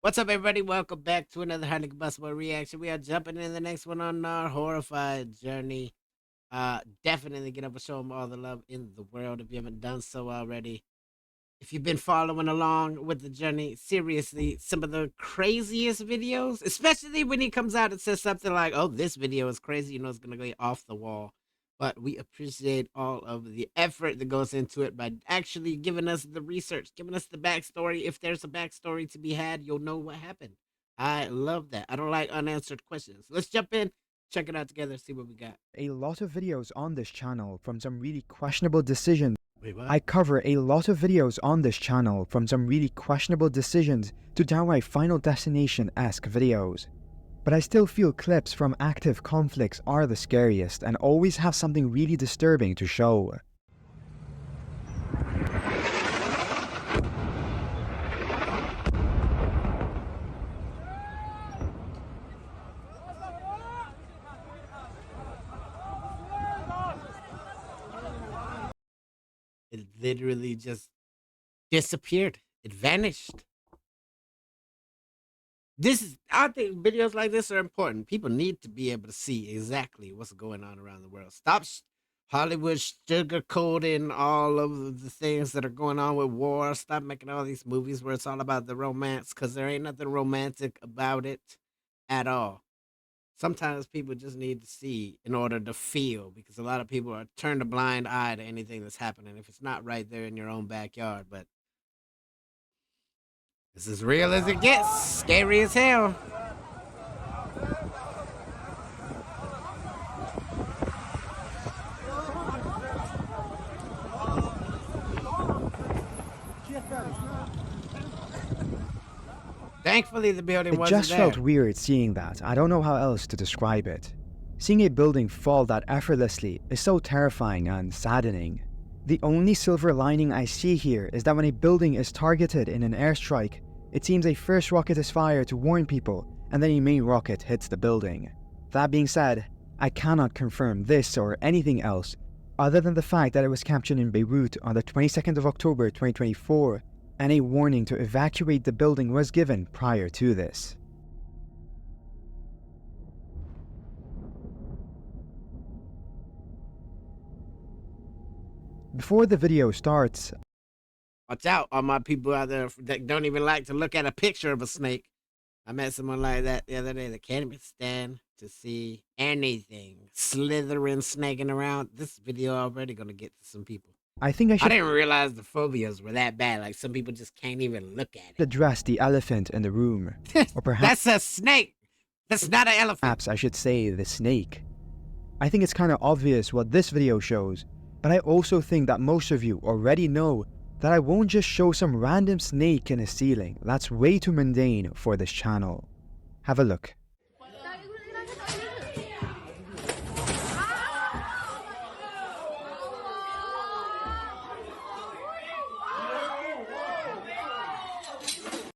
What's up, everybody? Welcome back to another highly combustible reaction. We are jumping in the next one on our horrified journey. Definitely get up and show them all the love in the world if you haven't done so already. If you've been following along with the journey, seriously, some of the craziest videos, especially when he comes out and says something like, oh, this video is crazy, you know, it's going to go off the wall. But we appreciate all of the effort that goes into it by actually giving us the research, giving us the backstory. If there's a backstory to be had, you'll know what happened. I love that. I don't like unanswered questions. Let's jump in, check it out together, see what we got. A lot of videos on this channel from some really questionable decisions. Wait, what? I cover a lot of videos on this channel from some really questionable decisions to downright Final Destination-esque videos. But I still feel clips from active conflicts are the scariest and always have something really disturbing to show. It literally just disappeared. It vanished. I think videos like this are important. People need to be able to see exactly what's going on around the world. Stop Hollywood sugarcoating all of the things that are going on with war. Stop making all these movies where it's all about the romance, because there ain't nothing romantic about it at all. Sometimes people just need to see in order to feel, because a lot of people are turned a blind eye to anything that's happening if it's not right there in your own backyard. But it's as real as it gets. Scary as hell. Thankfully, the building It wasn't just felt there. weird seeing that. I don't know how else to describe it. Seeing a building fall that effortlessly is so terrifying and saddening. The only silver lining I see here is that when a building is targeted in an airstrike, it seems a first rocket is fired to warn people, and then a main rocket hits the building. That being said, I cannot confirm this or anything else, other than the fact that it was captured in Beirut on the 22nd of October 2024, and a warning to evacuate the building was given prior to this. Before the video starts, Watch out, all my people out there that don't even like to look at a picture of a snake. I met someone like that the other day that can't even stand to see anything slithering, snaking around. This video already gonna get to some people. I think I I should didn't realize the phobias were that bad. Like, some people just can't even look at address the elephant in the room. it. Or perhaps That's a snake. That's not an elephant. I should say the snake. I think it's kinda obvious what this video shows, but I also think that most of you already know that I won't just show some random snake in a ceiling. That's way too mundane for this channel. Have a look.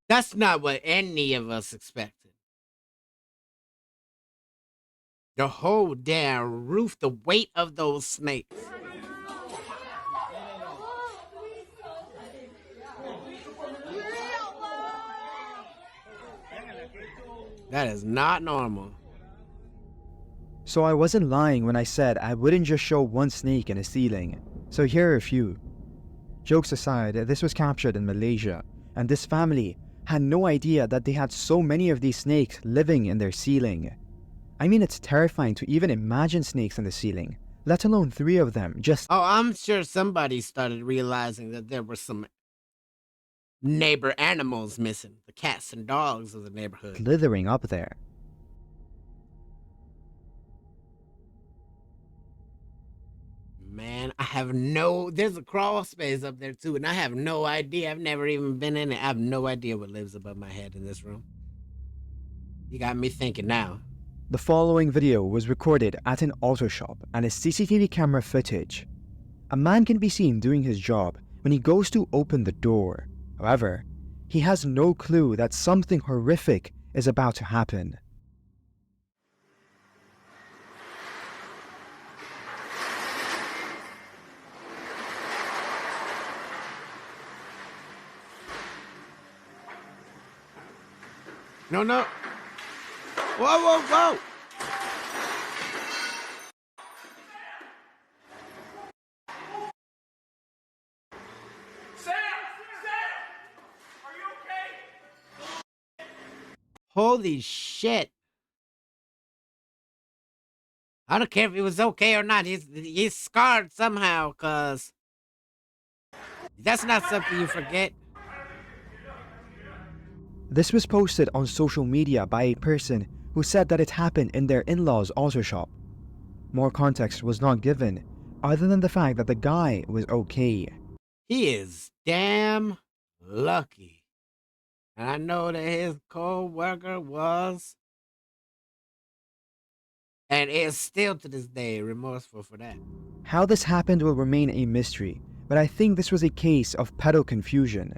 That's not what any of us expected. The whole damn roof, the weight of those snakes. That is not normal. So I wasn't lying when I said I wouldn't just show one snake in a ceiling. So here are a few. Jokes aside, this was captured in Malaysia, and this family had no idea that they had so many of these snakes living in their ceiling. I mean, it's terrifying to even imagine snakes in the ceiling, let alone 3 of them just Oh, I'm sure somebody started realizing that there were some neighbor animals missing. The cats and dogs of the neighborhood. slithering up there. Man, there's a crawl space up there too, and I have no idea. I've never even been in it. I have no idea what lives above my head in this room. You got me thinking now. The following video was recorded at an auto shop and is CCTV camera footage. A man can be seen doing his job when he goes to open the door. However, he has no clue that something horrific is about to happen. No, no. Whoa, whoa, whoa. Sam! Sam! Are you okay? Holy shit. I don't care if it was okay or not. He's scarred somehow, cause that's not something you forget. This was posted on social media by a person who said that it happened in their in-laws' auto shop. More context was not given, other than the fact that the guy was okay. He is damn lucky. And I know that his co-worker was, and is still to this day, remorseful for that. How this happened will remain a mystery, but I think this was a case of pedal confusion.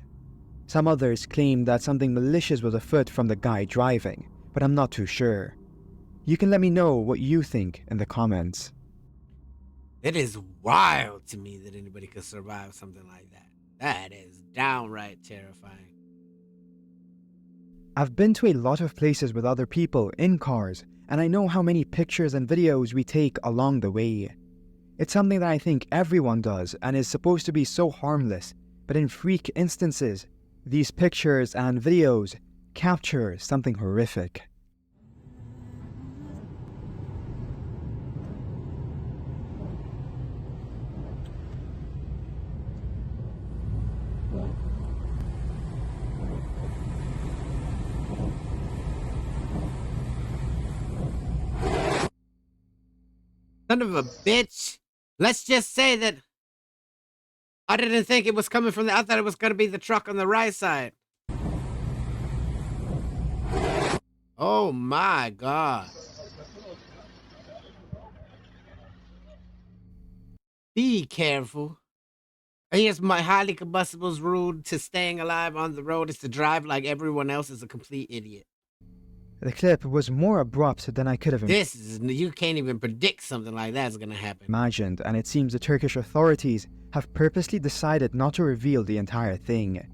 Some others claim that something malicious was afoot from the guy driving, but I'm not too sure. You can let me know what you think in the comments. It is wild to me that anybody could survive something like that. That is downright terrifying. I've been to a lot of places with other people in cars, and I know how many pictures and videos we take along the way. It's something that I think everyone does and is supposed to be so harmless, but in freak instances, these pictures and videos capture something horrific. Son of a bitch. Let's just say that I didn't think it was coming from I thought it was going to be the truck on the right side. Oh my God. Be careful. Here's my highly combustible's rule to staying alive on the road is to drive like everyone else is a complete idiot. The clip was more abrupt than I could have You can't even predict something like that's gonna happen. imagined, and it seems the Turkish authorities have purposely decided not to reveal the entire thing.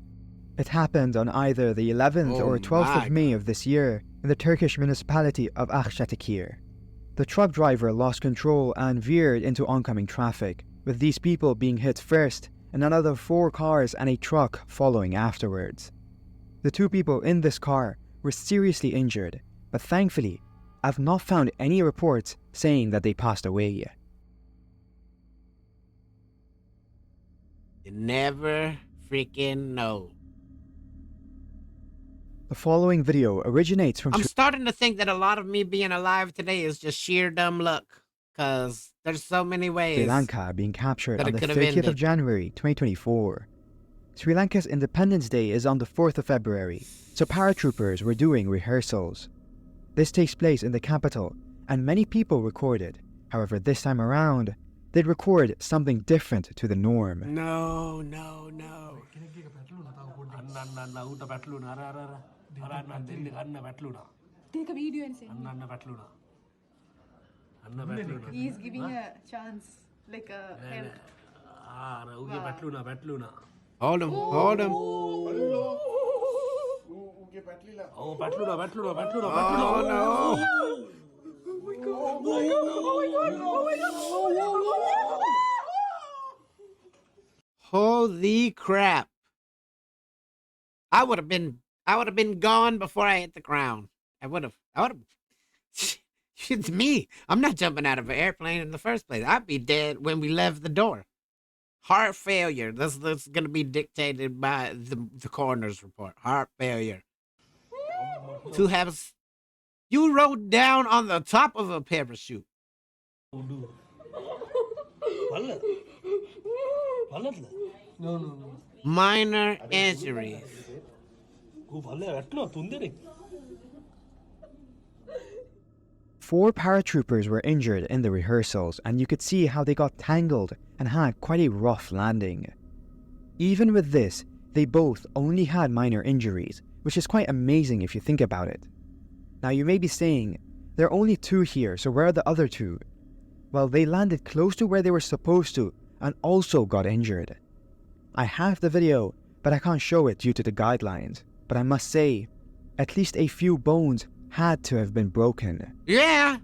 It happened on either the 11th or 12th of May of this year in the Turkish municipality of HxCReact. The truck driver lost control and veered into oncoming traffic, with these people being hit first and another 4 cars and a truck following afterwards. The 2 people in this car were seriously injured, but thankfully, I've not found any reports saying that they passed away. You never freaking know. The following video originates from I'm starting to think that a lot of me being alive today is just sheer dumb luck, because there's so many ways. Sri Lanka being captured that on it the could have 30th ended. of January 2024. Sri Lanka's Independence Day is on the 4th of February, so paratroopers were doing rehearsals. This takes place in the capital, and many people recorded. However, this time around, they'd record something different to the norm. No, no, no. Take a video and send me. He's giving a chance, like a help. Hold him, hold him. Oh no. Holy crap. I would have been gone before I hit the ground. I would have. It's me. I'm not jumping out of an airplane in the first place. I'd be dead when we left the door. Heart failure. That's going to be dictated by the coroner's report. Heart failure. To have... You rode down on the top of a parachute. Minor injuries. 4 paratroopers were injured in the rehearsals, and you could see how they got tangled and had quite a rough landing. Even with this, they both only had minor injuries, which is quite amazing if you think about it. Now you may be saying, there are only 2 here, so where are the other 2? Well, they landed close to where they were supposed to and also got injured. I have the video, but I can't show it due to the guidelines. But I must say, At least a few bones had to have been broken. Yeah.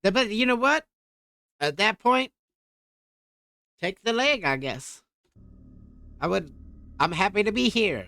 But you know what? At that point, take the leg, I guess. I'm happy to be here.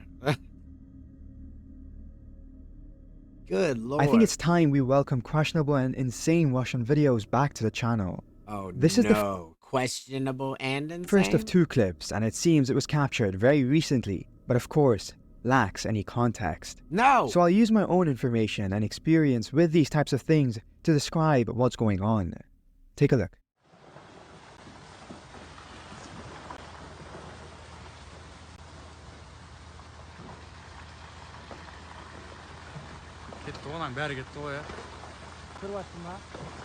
Good Lord. I think it's time we welcome questionable and insane Russian videos back to the channel. Oh, This is the questionable and insane. first of 2 clips, and it seems it was captured very recently, but of course, lacks any context. No. So I'll use my own information and experience with these types of things to describe what's going on. Take a look. Getto'nun beri getto'ya. Kırbaçsınlar.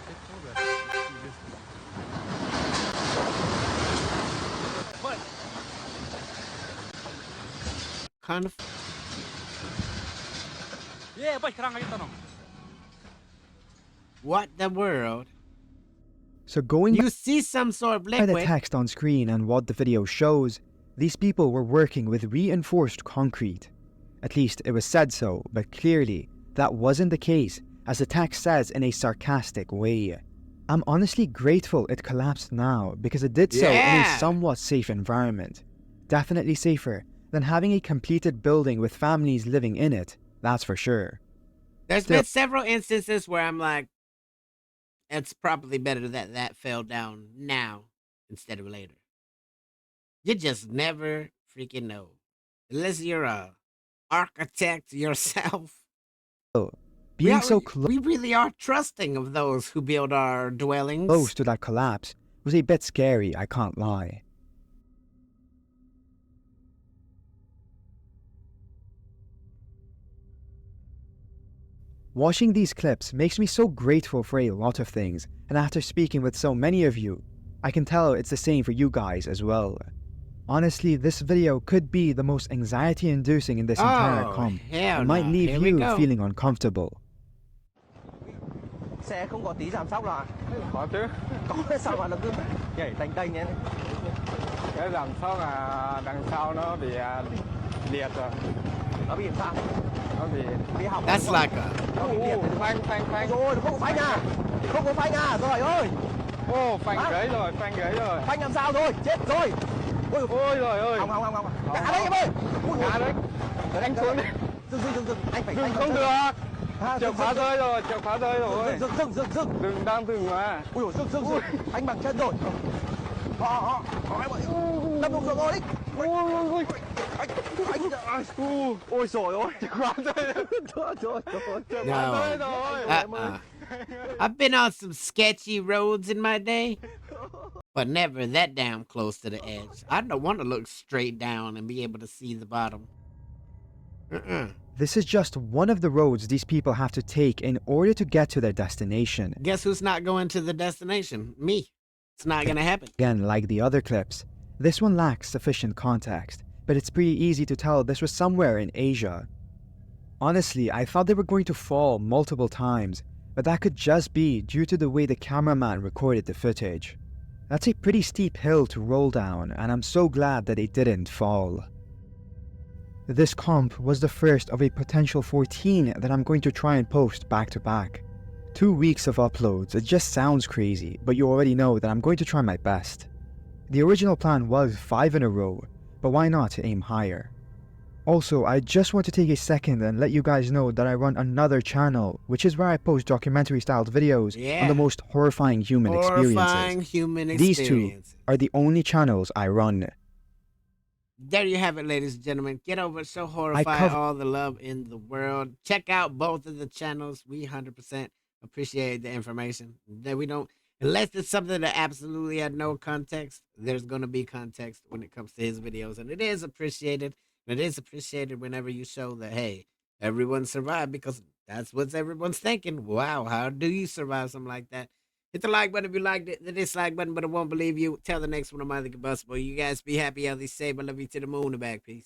Getto be. Yeah, baş kıranga getto'nun. What the world? So going You see some sort of by the liquid. text on screen and what the video shows, these people were working with reinforced concrete. At least it was said so, but clearly that wasn't the case, as the text says in a sarcastic way. I'm honestly grateful it collapsed now, because it did so in a Yeah. somewhat safe environment. Definitely safer than having a completed building with families living in it, that's for sure. There's Still- been several instances where I'm like, it's probably better that that fell down now instead of later. You just never freaking know. Unless you're a architect yourself. Being We so are- we really are trusting of those who build our dwellings. close to that collapse was a bit scary, I can't lie. Watching these clips makes me so grateful for a lot of things, and after speaking with so many of you, I can tell it's the same for you guys as well. Honestly, this video could be the most anxiety-inducing in this entire Oh, comp. hell It might no. leave Here we you go. feeling uncomfortable. Xe không có tí giảm sóc là Có chứ. có sao mà nó cứ nhảy tanh tanh nhé. Cái giảm sóc là đằng sau nó bị liệt rồi. Nó bị làm sao? Nó bị hỏng. That's like a Nó bị liệt. phanh. Rồi không có phanh à? Không có phanh à? Rồi ơi. Ô, phanh gãy rồi. Phanh làm sao rồi? Chết rồi. Ôi Trời ơi. Không. Ngã đấy em ơi. Ngã đấy. Anh xuống đi. Dừng. Anh phải Không được. Chìa khóa rơi rồi. Dừng. Đừng mà. Ui dồi, dừng. Anh bằng chân rồi. Họ em ơi. Đâm đụng rồi đi. Ôi. Ôi trời ơi. Chìa khóa rơi rồi. No. I've been on some sketchy roads in my day, but never that damn close to the edge. I don't want to look straight down and be able to see the bottom. This is just one of the roads these people have to take in order to get to their destination. Guess who's not going to the destination? Me. It's not gonna happen. Again, like the other clips, this one lacks sufficient context, but it's pretty easy to tell this was somewhere in Asia. Honestly, I thought they were going to fall multiple times, but that could just be due to the way the cameraman recorded the footage. That's a pretty steep hill to roll down, and I'm so glad that they didn't fall. This comp was the first of a potential 14 that I'm going to try and post back to back. 2 weeks of uploads, it just sounds crazy, but you already know that I'm going to try my best. The original plan was 5 in a row, but why not aim higher? Also, I just want to take a second and let you guys know that I run another channel, which is where I post documentary-styled videos on the most horrifying human Horrifying experiences. human These experiences. two are the only channels I run. There you have it, ladies and gentlemen. Get over, show Horrify cover- all the love in the world. Check out both of the channels. We 100% appreciate the information. That we don't, unless it's something that absolutely had no context, there's going to be context when it comes to his videos. And it is appreciated. It is appreciated whenever you show that, hey, everyone survived, because that's what everyone's thinking. Wow, how do you survive something like that? Hit the like button if you liked it, the dislike button, but I won't believe you. Tell the next one I'm either combustible. You guys be happy, healthy, safe. I love you to the moon and back. Peace.